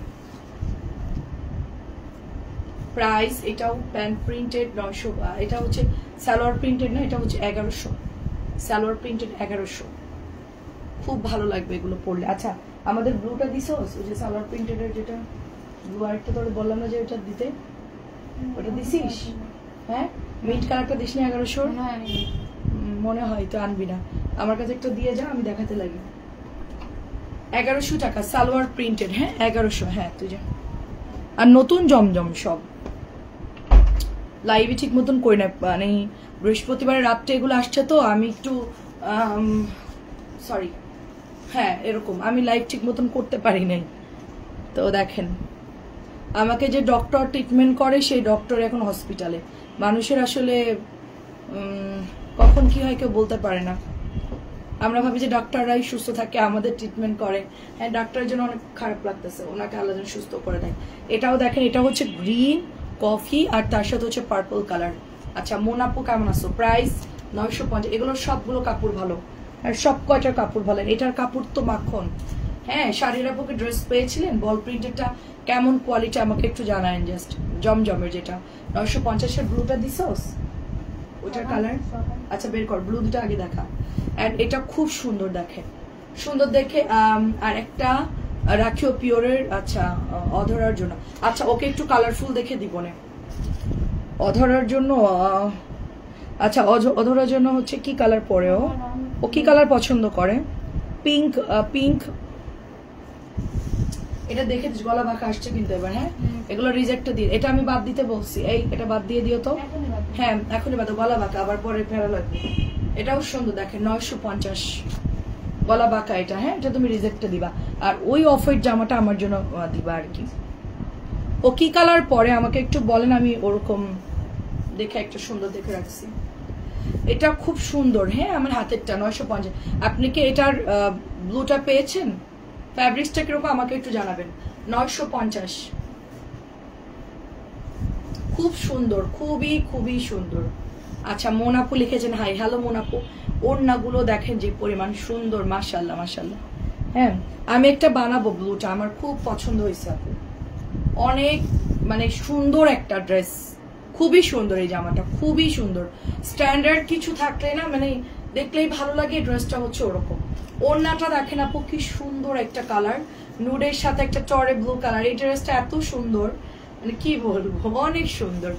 প্রাইস, এটাও প্যান্ট প্রিন্টেড 900, এটা হচ্ছে সালোয়ার প্রিন্টেড না, এটা হচ্ছে 1100, সালোয়ার প্রিন্টেড 1100। খুব ভালো লাগবে এগুলো পরলে। আচ্ছা আমাদের ব্লুটা দিছোস, ওই যে সালোয়ার প্রিন্টেডের যেটা ব্লু, আরেকটা তোর বললাম না যে ওটা দিতে, ওটা দিছিস? হ্যাঁ মিট কালারটা দিস না 1100? মনে হয় তো আনবি না, আমার কাছে একটা দিয়ে যা, আমি দেখাতে লাগি। 1100 টাকা সালোয়ার প্রিন্টেড, হ্যাঁ 1100, হ্যাঁ তুই যা। আর নতুন জমজম সব লাইভে ঠিক মতন করি না, মানে বৃহস্পতিবারের রাত্রে এগুলো আসছে তো আমি একটু সরি, হ্যাঁ এরকম আমি লাইভ ঠিক মতন করতে পারি নাই। তো দেখেন আমাকে যে ডক্টর ট্রিটমেন্ট করে সেই ডক্টর এখন হসপিটালে। মানুষের আসলে কখন কি হয় কেউ বলতে পারে না। আমরা ভাবি যে ডাক্তাররাই সুস্থ থাকে, আমাদের ট্রিটমেন্ট করে। হ্যাঁ ডাক্তারের জন্য অনেক খারাপ লাগতেছে, ওনাকে আল্লাহ যেন সুস্থ করে দেয়। এটাও দেখেন, এটা হচ্ছে গ্রিন কফি আর তার সাথে হচ্ছে পার্পল কালার। আচ্ছা মোনাপু কেমন আছো? প্রাইস 950। এগুলোর সবগুলো কাপড় ভালো, আর সব কয়টার কাপড় ভালো। এটার কাপড় তো মাখন। হ্যাঁ শাড়ির আপুকে ড্রেস পেয়েছিলেন, বল প্রিন্টেডটা কেমন কোয়ালিটি আমাকে একটু জানায়েন জাস্ট। জমজমের যেটা 950-এর ব্লুটা দিছোস, ওটার কালার আচ্ছা বের কর, ব্লু দুটো আগে দেখা। এন্ড এটা খুব সুন্দর, দেখেন সুন্দর দেখে। আর একটা রাখিও পিওরের, আচ্ছা অধরার জন্য। আচ্ছা ওকে একটু কালারফুল দেখে দিব না অধরার জন্য। আচ্ছা অধরার জন্য হচ্ছে কি কালার পরে, ও কি কালার পছন্দ করে? Pink, pink. এটা দেখে গলা বাঁকা আসছে কিন্তু এবার। হ্যাঁ এগুলো রিজেক্ট দিয়ে, এটা আমি বাদ দিতে বলছি। এই এটা বাদ দিয়ে দিও তো। হ্যাঁ এখনই বাদ, গলা বাঁকা আবার পরে ফেরা লাগবে। এটাও সুন্দর, দেখেন 950 গলা বাঁকা এটা। হ্যাঁ এটা তুমি রিজেক্টে দিবা। আর ওই অফ হোয়াইট জামাটা আমার জন্য দিবা আর কি। ও কি কালার পরে আমাকে একটু বলেন, আমি ওরকম দেখে একটা সুন্দর দেখে রাখছি। এটা খুব সুন্দর। হ্যাঁ আমার হাতেরটা 950। আপনি কি এটার ব্লুটা পেয়েছেন? ফ্যাব্রিক্সটা কিরকম আমাকে একটু জানাবেন। 950, খুব সুন্দর, খুবই খুবই সুন্দর। আচ্ছা মোনাপু লিখেছেন হাই, হ্যালো মোনাপু। ওড়নাগুলো দেখেন যে পরিমাণ সুন্দর, মাশাআল্লাহ মাশাআল্লাহ। হ্যাঁ আমি একটা বানাবো, ব্লুটা আমার খুব পছন্দ হয়েছে আপু, অনেক মানে সুন্দর একটা ড্রেস, খুবই সুন্দর। এই জামাটা খুবই সুন্দর, স্ট্যান্ডার্ড কিছু থাকলে না মানে দেখলেই ভালো লাগে। ড্রেসটা হচ্ছে ওরকম। ওড়নাটা দেখেন আপু কি সুন্দর একটা কালার, নুডের সাথে একটা চড়ে ব্লু কালার। এই ড্রেসটা এত সুন্দর, মানে কি বলবো, অনেক সুন্দর।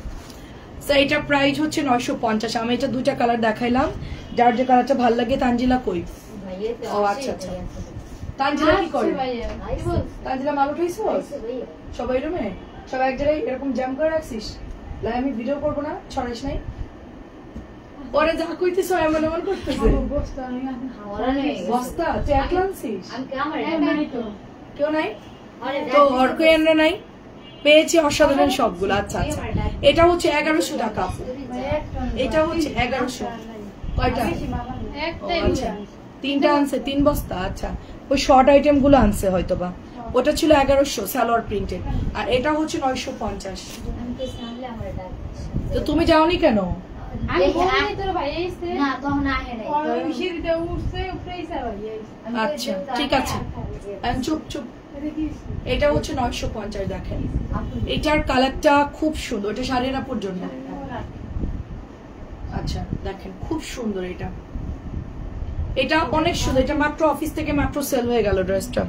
এটা প্রাইস হচ্ছে 950। আমি এটা দুইটা কালার দেখাইলাম, যার যে কালারটা ভালো লাগে। তানজিলা কই? ও আচ্ছা আচ্ছা, তানজিলা কি করে? তানজিলা মাল উঠাইছো সবাই রুমে? সবাই এক জায়গায় এরকম জ্যাম করে রাখছিস? আমি ভিডিও করবো না, ছড়াইস নাই। পরে যা কইতেছ এমন এমন করতেছে। বস্তা তুই একলা আনছিস? কেউ নাই তো? অর্ক এনরা নাই? পেয়েছি অসাধারণ সবগুলো। আচ্ছা আচ্ছা এটা হচ্ছে 1100 টাকা। এটা হচ্ছে 1100। কয়টা? আচ্ছা 3টা আনছে, 3 বস্তা। আচ্ছা ওই শর্ট আইটেম গুলো আনছে হয়তোবা। ওটা ছিল 1100 সালোয়ার প্রিন্টেড, আর এটা হচ্ছে 950। তো তুমি যাওনি কেন? আচ্ছা ঠিক আছে, চুপ চুপ। এটা হচ্ছে 950। দেখেন এটার কালারটা খুব সুন্দর, এটা শাড়ির আপুর জন্য। আচ্ছা দেখেন খুব সুন্দর, এটা এটা অনেক সুন্দর। এটা মাত্র অফিস থেকে মাত্র সেল হয়ে গেল ড্রেসটা।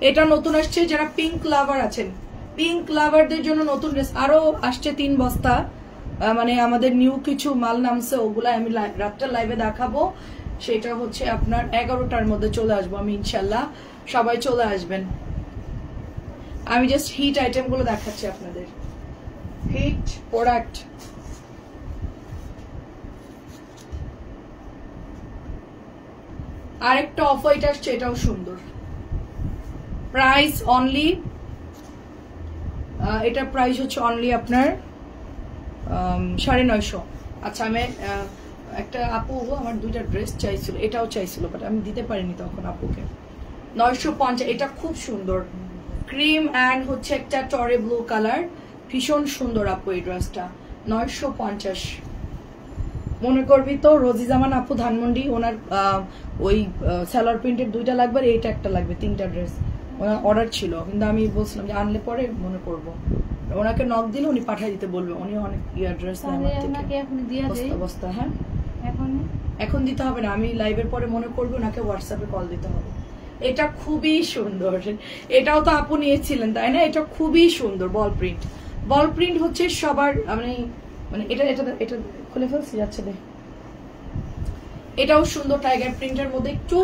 এটা নতুন আসছে, যারা পিঙ্ক লাভার আছেন, পিঙ্ক লাভারদের জন্য নতুন ড্রেস আরো আসছে 3 বস্তা। মানে আমাদের নিউ কিছু মাল নামছে, ওগুলা আমি রাতটা লাইভে দেখাবো। সেটা হচ্ছে আপনার 11টার মধ্যে চলে আসবো আমি ইনশাল্লাহ, সবাই চলে আসবেন। আমি জাস্ট হিট আইটেম গুলো দেখাচ্ছি আপনাদের, হিট প্রোডাক্ট। আরেকটা অফ হোয়াইট আসছে, এটাও সুন্দর। প্রাইস অনলি, এটা প্রাইস হচ্ছে অনলি আপনার 950। আচ্ছা, আমি একটা আপু আমার 2টা ড্রেস চাইছিল, এটাও চাইছিল, বাট আমি দিতে পারিনি তখন আপুকে। 950, এটা খুব সুন্দর, ক্রিম অ্যান্ড হচ্ছে একটা টরে ব্লু কালার, ভীষণ সুন্দর আপু এই ড্রেসটা। 950 মনে করবি তো রোজি জামান আপু ধানমন্ডি, ওনার ওই সালোয়ার প্রিন্টের 2টা লাগবে, আর এইটা একটা লাগবে, 3টা ড্রেস ওনার অর্ডার ছিল, কিন্তু আমি বলছিলাম যে আনলে পরে মনে করবো। ওনাকে নক দিলে উনি পাঠিয়ে দিতে বলবে, উনি অনেক ইয়ার ড্রেস বস্তা। হ্যাঁ, এখন দিতে হবে না, আমি লাইভের পরে মনে করবো ওনাকে হোয়াটসঅ্যাপে কল দিতে হবে। এটা খুবই সুন্দর, এটাও তো আপু নিয়েছিলেন তাই না? এটা খুবই সুন্দর বল প্রিন্ট। বল প্রিন্ট হচ্ছে সবার মানে এটা এটা এটা খুলে ফেলছি, যাচ্ছে দে। এটাও সুন্দর, টাইগার প্রিন্টের মধ্যে একটু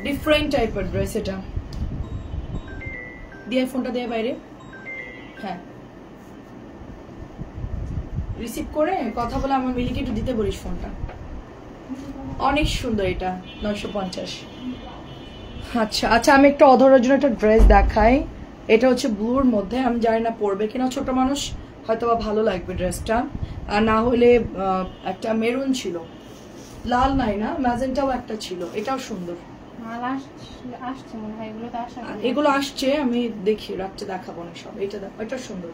ডিফারেন্ট টাইপের ড্রেস। এটা দিয়ে ফোনটা দিয়ে বাইরে, হ্যাঁ রিসিভ করে কথা বলে আমার মিলিকে একটু দিতে বলিস ফোনটা। অনেক সুন্দর এটা, 950। আচ্ছা আচ্ছা, আমি একটা অধরার জন্য একটা ড্রেস দেখাই। এটা হচ্ছে ব্লুর মধ্যে, আমি জানি না পরবে কিনা, ছোট মানুষ হয়তো বা ভালো লাগবে ড্রেসটা। আর না হলে একটা মেরুন ছিল, লাল নাই না, ম্যাজেন্টাও একটা ছিল, এটাও সুন্দর। এগুলো আসছে, আমি দেখি রাত্রে দেখাবো না সব। এটা সুন্দর,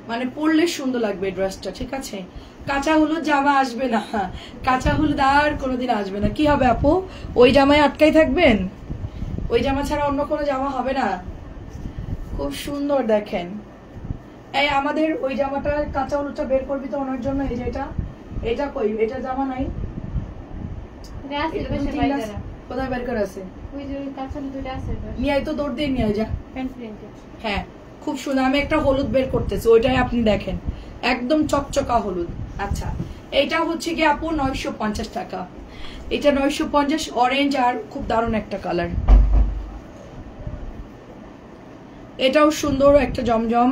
মানে পরলে সুন্দর লাগবে ড্রেসটা, ঠিক আছে? কাঁচা হলুদ জামা আসবে না, কাঁচা হলুদ আর কোনোদিন আসবে না। কি হবে আপু, ওই জামায় আটকাই থাকবেন? ওই জামা ছাড়া অন্য কোনো জামা হবে না? খুব সুন্দর দেখেন। এই আমাদের ওই জামাটা কাঁচা হলুদটা বের করবি তো ওনার জন্য। এই যে এটা কই, এটা জামা নাই, কোথায় বের করে আছে? নিয়ে আয় তো, দৌড় দিয়ে নিয়ে আয় যা। হ্যাঁ খুব সুন্দর, আমি একটা হলুদ বের করতেছি, ওইটাই আপনি দেখেন, একদম চকচকা হলুদ। আচ্ছা, এইটা হচ্ছে কি আপু 950 টাকা। এটা 950, অরেঞ্জ আর খুব দারুণ একটা কালার। এটাও সুন্দর একটা জমজম।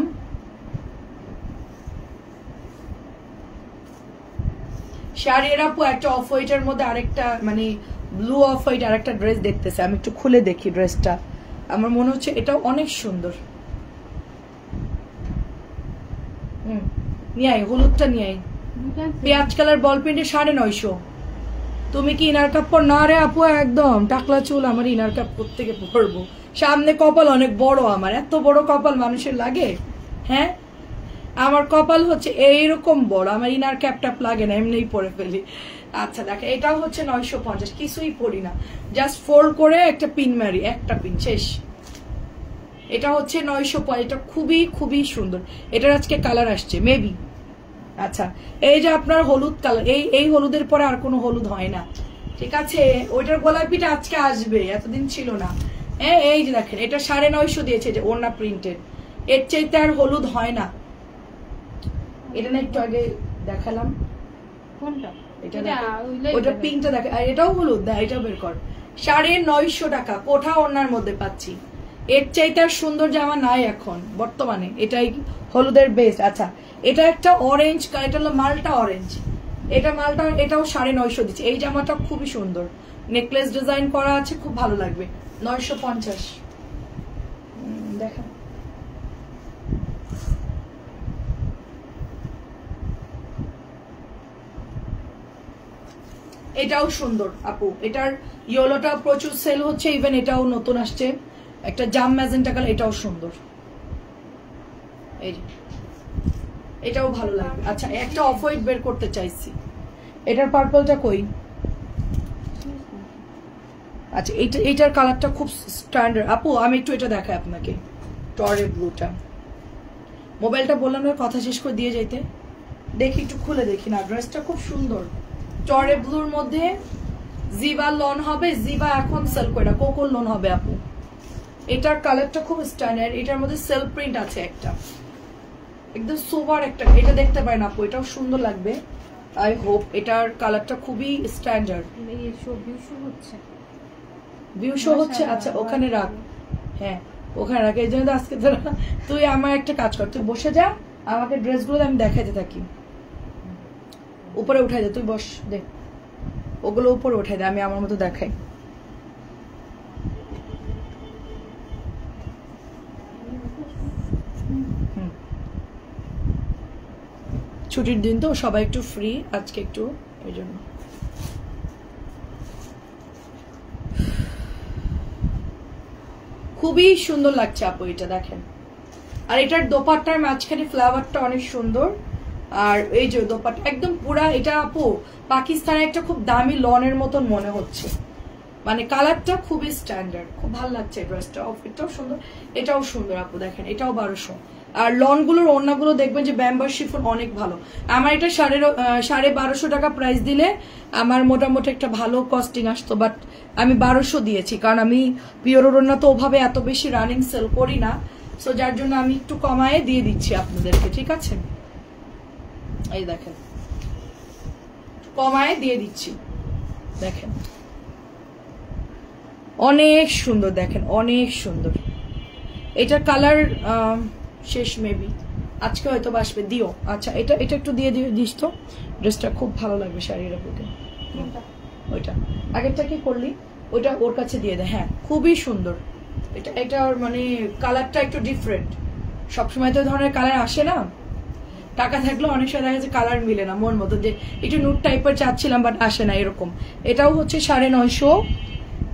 শাড়ির আপু একটা অফ হোয়াইটের মধ্যে আরেকটা, মানে ব্লু অফ হোয়াইট আরেকটা ড্রেস দেখতেছে, আমি একটু খুলে দেখি ড্রেসটা। আমার মনে হচ্ছে এটাও অনেক সুন্দর। নিয়ে আয়, হলুদটা নিয়ে আয়। পেঁয়াজ কালার বল প্রিন্টে 950। তুমি কি ইনার কাপ পর? না রে আপু, একদম টাকলা চুল, আমার ইনার কাপ প্রত্যেকে পরবো। সামনে কপাল অনেক বড়, আমার এত বড় কপাল মানুষের লাগে? হ্যাঁ, আমার কপাল হচ্ছে এইরকম বড়, আমার ইনার ক্যাপ ট্যাপ লাগে না, এমনিই পরে ফেলি। আচ্ছা দেখ, এটাও হচ্ছে 950, কিছুই পরি না, জাস্ট ফোল্ড করে একটা পিন মারি, একটা পিন শেষ। এটা হচ্ছে 950, এটা খুবই খুবই সুন্দর। এটার আজকে কালার আসছে মেবি। আচ্ছা, এই যে আপনার হলুদ কালার, এই হলুদের পরে আর কোনো হলুদ হয় না, ঠিক আছে? ওইটার গোলাপিটা আজকে আসবে, এতদিন ছিল না। হ্যাঁ, এই যে দেখেন, এটা 950 দিয়েছে, যে ওড়না প্রিন্টেড, এর চাইতে আর হলুদ হয় না। এটা না একটু আগে দেখালাম, কোনটা? এটা ওইটা পিঙ্কটা দেখা, আর এটাও হলুদ, না এটাও বের কর। 950 টাকা কোঠা ওড়নার মধ্যে পাচ্ছি, এর চাইতে আর সুন্দর জামা নাই এখন বর্তমানে, এটাই হলুদের বেস্ট। আচ্ছা, এটা একটা অরেঞ্জ, এটা হলো মালটা অরেঞ্জ, এটা মালটা, এটাও 950 দিচ্ছে। এই জামাটা খুবই সুন্দর, নেকলেস ডিজাইন করা আছে, খুব ভালো লাগবে। 950 দেখা। এটাও সুন্দর আপু, এটার ইয়েলোটা প্রচুর সেল হচ্ছে, ইভেন এটাও নতুন আসছে, একটা জাম ম্যাজেন্টা কালার, এটাও সুন্দর। এই এটাও ভালো লাগবে। আচ্ছা, একটা অফ হোয়াইট বের করতে চাইছি, এটার পার্পলটা কই? আচ্ছা, এইটার কালারটা খুব স্ট্যান্ডার্ড আপু, আমি একটু এটা দেখাই আপনাকে, টরে ব্লুটা। মোবাইলটা বললাম না কথা শেষ করে দিয়ে যাইতে, দেখি একটু খুলে দেখি না, ড্রেসটা খুব সুন্দর। টরে ব্লুর মধ্যে জিবা লোন হবে, জিবা এখন সেল করে না, কোকোল লোন হবে আপু। এটার কালারটা খুব স্ট্যান্ডার্ড, এটার মধ্যে সেলফ প্রিন্ট আছে একটা, একদম সুপার একটা, এটা দেখতে পারেন আপু, এটাও সুন্দর লাগবে। আই হোপ এটার কালারটা খুবই স্ট্যান্ডার্ড। ভিউ শো হচ্ছে, আচ্ছা ওখানে রাখ। হ্যাঁ, ওখানে রাখে। এই জন্য আজকে তোরা তুই আমার একটা কাজ কর, তুই বসে যা, আমাকে ড্রেসগুলো আমি দেখাইতে থাকি। উপরে উঠাই দে, তুই বস দে, ওগুলো উপরে উঠাই দে, আমি আমার মতো দেখাই। ছুটির দিন তো সবাই একটু ফ্রি আজকে একটু, এই জন্য। খুবই সুন্দর লাগছে আপু, এটা দেখেন। আর এটার দোপাট্টার মাঝখানে ফ্লাওয়ারটা অনেক সুন্দর। আর এই যে দোপাট্টা একদম পুরা, এটা আপু পাকিস্তানের একটা খুব দামি লনের মতন মনে হচ্ছে, মানে কালারটা খুবই স্ট্যান্ডার্ড, খুব ভালো লাগছে ড্রেসটা। এটাও সুন্দর, এটাও সুন্দর আপু দেখেন, এটাও 1200। আর লন গুলোর ওড়নাগুলো দেখবেন যে ব্যাম্বার শিফন অনেক ভালো। আমার এটা 1250 টাকা প্রাইস দিলে আমার মোটামুটি একটা ভালো কস্টিং আসতো, বাট আমি 1200 দিয়েছি, কারণ আমি পিওর ওড়না তো ওভাবে এত বেশি রানিং সেল করি না, সো যার জন্য আমি একটু কমায়ে দিয়ে দিচ্ছি আপনাদেরকে, ঠিক আছে? এই দেখেন, কমায়ে দিয়ে দিচ্ছি, দেখেন অনেক সুন্দর, দেখেন অনেক সুন্দর। এটার কালার শেষ মেবি, আজকে হয়তো আসবে, দিও। আচ্ছা এটা এটা একটু দিয়ে দিস তো, ড্রেসটা খুব ভালো লাগবে শাড়ির উপরে। ওইটা আগেরটা কি করলি, ওইটা ওর কাছে দিয়ে দে। হ্যাঁ খুবই সুন্দর এটা, এটার মানে কালারটা একটু ডিফারেন্ট, সবসময় তো ধরনের কালার আসে না, টাকা থাকলেও অনেক সময় দেখা যাচ্ছে কালার মিলে না মন মতো, যে একটু নুট টাইপের চাচ্ছিলাম বাট আসে না এরকম। এটাও হচ্ছে 950।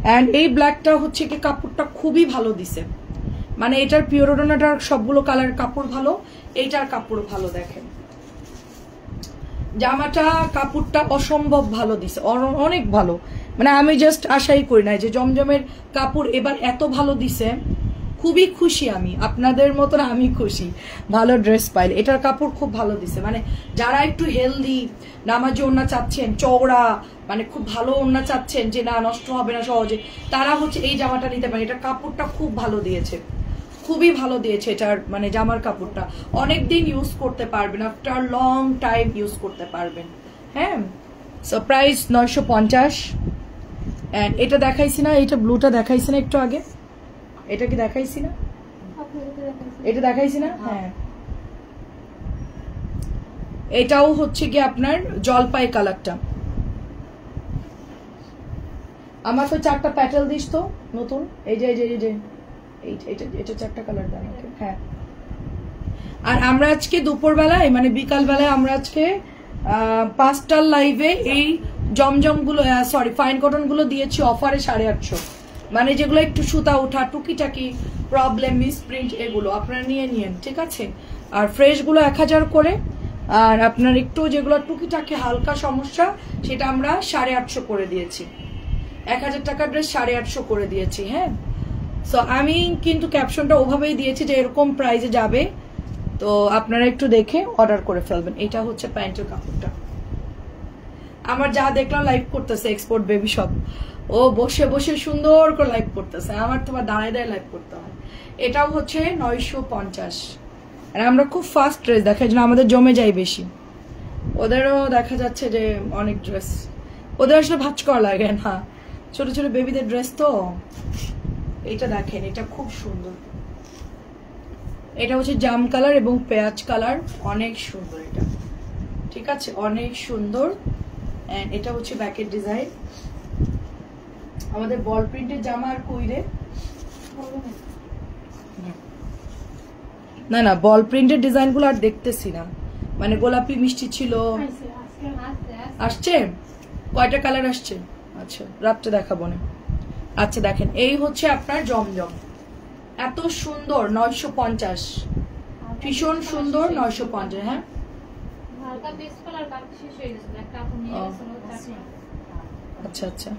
অ্যান্ড এই ব্ল্যাকটা হচ্ছে কি কাপড়টা খুবই ভালো দিছে, মানে এটার পিওর ওড়নাটার সবগুলো কালার কাপড় ভালো, এইটার কাপড় ভালো। দেখেন জামাটা কাপড়টা অসম্ভব ভালো দিছে, অনেক ভালো, মানে আমি জাস্ট আশাই করি না যে জমজমের কাপড় এবার এত ভালো দিছে। খুবই খুশি আমি, আপনাদের মতন আমি খুশি ভালো ড্রেস পাইলে। এটার কাপড় খুব ভালো দিছে, মানে যারা একটু হেলদি নামাজি ওড়না চাচ্ছেন, চওড়া মানে খুব ভালো ওড়না চাচ্ছেন যে না নষ্ট হবে না সহজে, তারা হচ্ছে এই জামাটা নিতে পারে। এটার কাপড়টা খুব ভালো দিয়েছে, খুবই ভালো দিয়েছে এটার, মানে জামার কাপড়টা অনেকদিন ইউজ করতে পারবেন, আফটার লং টাইম ইউজ করতে পারবেন। হ্যাঁ, সো প্রাইস 950। এন্ড এটা দেখাইছি না, এটা ব্লুটা দেখাইছি না একটু আগে, এটা কি দেখাইছি না, এটা দেখাইছি না? হ্যাঁ, এটাও হচ্ছে কি আপনার জলপাই কালারটা। আমার তো 4টা প্যাটেল দিস তো নতুন, এই যে এই যে এটা 4টা কালার দেন। হ্যাঁ, আর আমরা আজকে দুপুরবেলায় মানে বিকাল বেলায় আমরা আজকে 5টার লাইভে এই জমজম গুলো সরি ফাইন কটন গুলো দিয়েছি অফারে 850, মানে যেগুলো একটু সুতা ওঠা টুকিটাকি প্রবলেম মিসপ্রিন্ট এগুলো আপনারা নিয়ে নিয়েন, ঠিক আছে? আর ফ্রেশ গুলো 1000 করে, আর আপনার একটু যেগুলো টুকিটাকি হালকা সমস্যা সেটা আমরা 850 করে দিয়েছি, 1000 টাকার ড্রেস 850 করে দিয়েছি। হ্যাঁ, সো আমি কিন্তু ক্যাপশনটা ওভাবেই দিয়েছি যে এরকম প্রাইসে যাবে, তো আপনারা একটু দেখে অর্ডার করে ফেলবেন। এটা হচ্ছে প্যান্টের কাপড়টা। আমার যা দেখলাম লাইভ করতেছে এক্সপোর্ট বেবি শপ, ও বসে বসে সুন্দর করে লাইভ করতেছে, আমার তো দাঁড়ায় দাঁড়ায় লাইভ করতে হয়। এটাও হচ্ছে 950। আর আমরা খুব ফাস্ট ড্রেস দেখাই জন্য আমাদের জমে যায় বেশি, ওদেরও দেখা যাচ্ছে যে অনেক ড্রেস, ওদের আসলে ভাঁজ করা লাগে না, ছোট ছোট বেবিদের ড্রেস তো। এটা দেখেন, এটা খুব সুন্দর, এটা হচ্ছে জাম কালার এবং পেঁয়াজ কালার, অনেক সুন্দর এটা, ঠিক আছে, অনেক সুন্দর। এন্ড এটা হচ্ছে ব্যাকের ডিজাইন, আমাদের বল প্রিন্টের জামা আর কইরে না না বল প্রিন্টের ডিজাইন গুলো আর দেখতেছি না, মানে গোলাপি মিষ্টি ছিল, আসছে কয়টা কালার আসছে? আচ্ছা রাত্রে দেখাবো না। আচ্ছা দেখেন, এই হচ্ছে আপনার জমজম, এত সুন্দর 950, ভীষণ সুন্দর 950। হ্যাঁ, আচ্ছা আচ্ছা,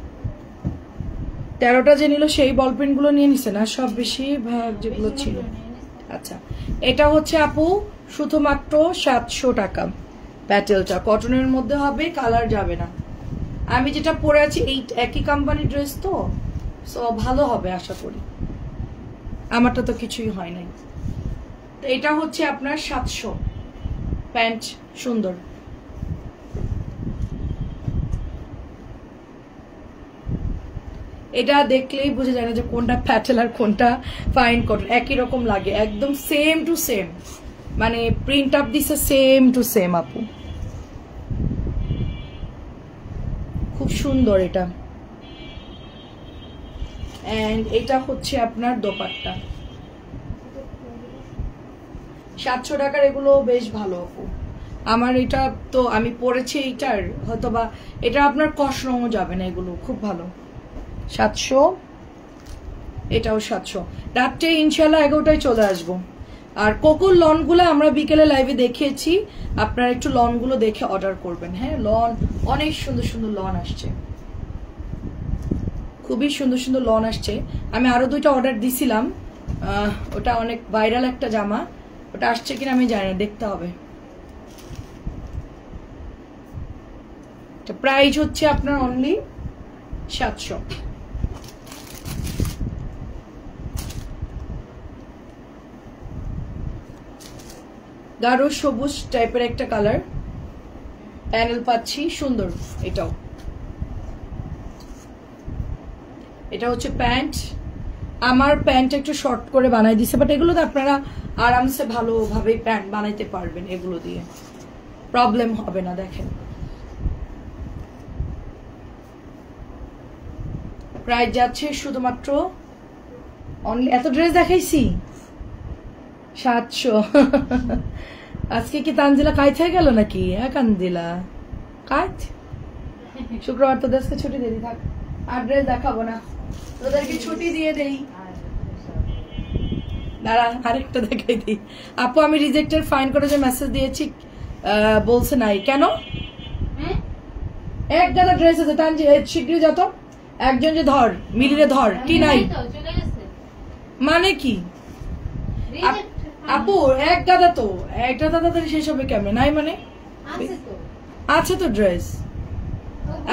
13টা যে নিল সেই বল প্রিন্ট গুলো নিয়ে নিছে না, সব বেশি ভাগ যেগুলো ছিল। আচ্ছা, এটা হচ্ছে আপু শুধুমাত্র 700 টাকা, প্যাটেলটা কটনের মধ্যে হবে, কালার যাবে না। আমি যেটা পরে আছি এই একই কোম্পানির ড্রেস তো, সো ভালো হবে আশা করি, আমারটা তো কিছুই হয় নাই। তো এটা হচ্ছে আপনার 700, প্যান্ট সুন্দর। এটা দেখলেই বুঝে যায় না যে কোনটা প্যাটেল আর কোনটা ফাইন কটন, একই রকম লাগে, একদম সেম টু সেম, মানে প্রিন্ট আপ দিছে সেম টু সেম আপু, খুব সুন্দর এটা। এন্ড এটা হচ্ছে আপনার দোপাট্টা, 700 টাকার, এগুলো বেশ ভালো আপু। আমার এটা তো আমি পরেছি এইটার, হয়তো বা এটা আপনার কষ্টও যাবে না, এগুলো খুব ভালো। 700, এটাও 700। রাত্রে ইনশাল্লাহ 11টায় চলে আসবো। আর কোকুর লনগুলো আমরা বিকেলে লাইভে দেখিয়েছি, আপনারা একটু লনগুলো দেখে অর্ডার করবেন। হ্যাঁ, লন অনেক সুন্দর সুন্দর লন আসছে, খুবই সুন্দর সুন্দর লন আসছে। আমি আরো 2টা অর্ডার দিছিলাম, ওটা অনেক ভাইরাল একটা জামা, ওটা আসছে কিনা আমি জানি না, দেখতে হবে। প্রাইস হচ্ছে আপনার অনলি 700। গাঢ় সবুজ টাইপের একটা কালার, প্যানেল পাচ্ছি, সুন্দর। এটাও, এটা হচ্ছে প্যান্ট। আমার প্যান্ট একটু শর্ট করে বানাই দিছে, বাট এগুলো তো আপনারা আরামসে ভালোভাবে প্যান্ট বানাইতে পারবেন, এগুলো দিয়ে প্রবলেম হবে না। দেখেন প্রাইস যাচ্ছে শুধুমাত্র অনলি, এত ড্রেস দেখাইছি 700। আজকে কি তানজিলা কাইত হয়ে গেল নাকি? কানজিলা কাইত, শুক্রবার তো দেশকে ছুটি দিয়ে থাক, আর ড্রেস দেখাবো না, তোদেরকে ছুটি দিয়ে দেই। দাঁড়া আরেকটা দেখাই দিই। আপু আমি রিজেক্টেড ফাইন করে যে মেসেজ দিয়েছি বলছে নাই কেন? এক গাদা ড্রেস আছে, তানজি শীঘ্রই যত, একজন যে ধর মিলিরে ধর, কি নাই মানে কি আপু? এক গাদা তো, একটা দাদা শেষ হবে কেমন? নাই মানে আছে তো ড্রেস,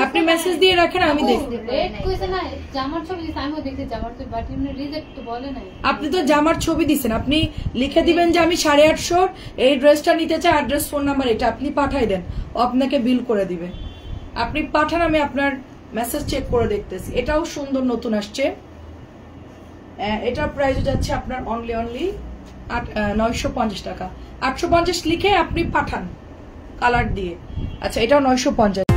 আপনি মেসেজ দিয়ে রাখেন, আমি দেখি। আপনি তো জামার ছবি দিচ্ছেন, আপনি লিখে দিবেন যে আমি 850 এই ড্রেসটা নিতে চাই, অ্যাড্রেস ফোন নাম্বার এটা আপনি পাঠাই দেন, ও আপনাকে বিল করে দিবে। আপনি পাঠান, আমি আপনার মেসেজ চেক করে দেখতেছি। এটাও সুন্দর, নতুন আসছে। এটার প্রাইস যাচ্ছে আপনার অনলি 950 টাকা। 850 লিখে আপনি পাঠান কালার দিয়ে। আচ্ছা, এটাও 950।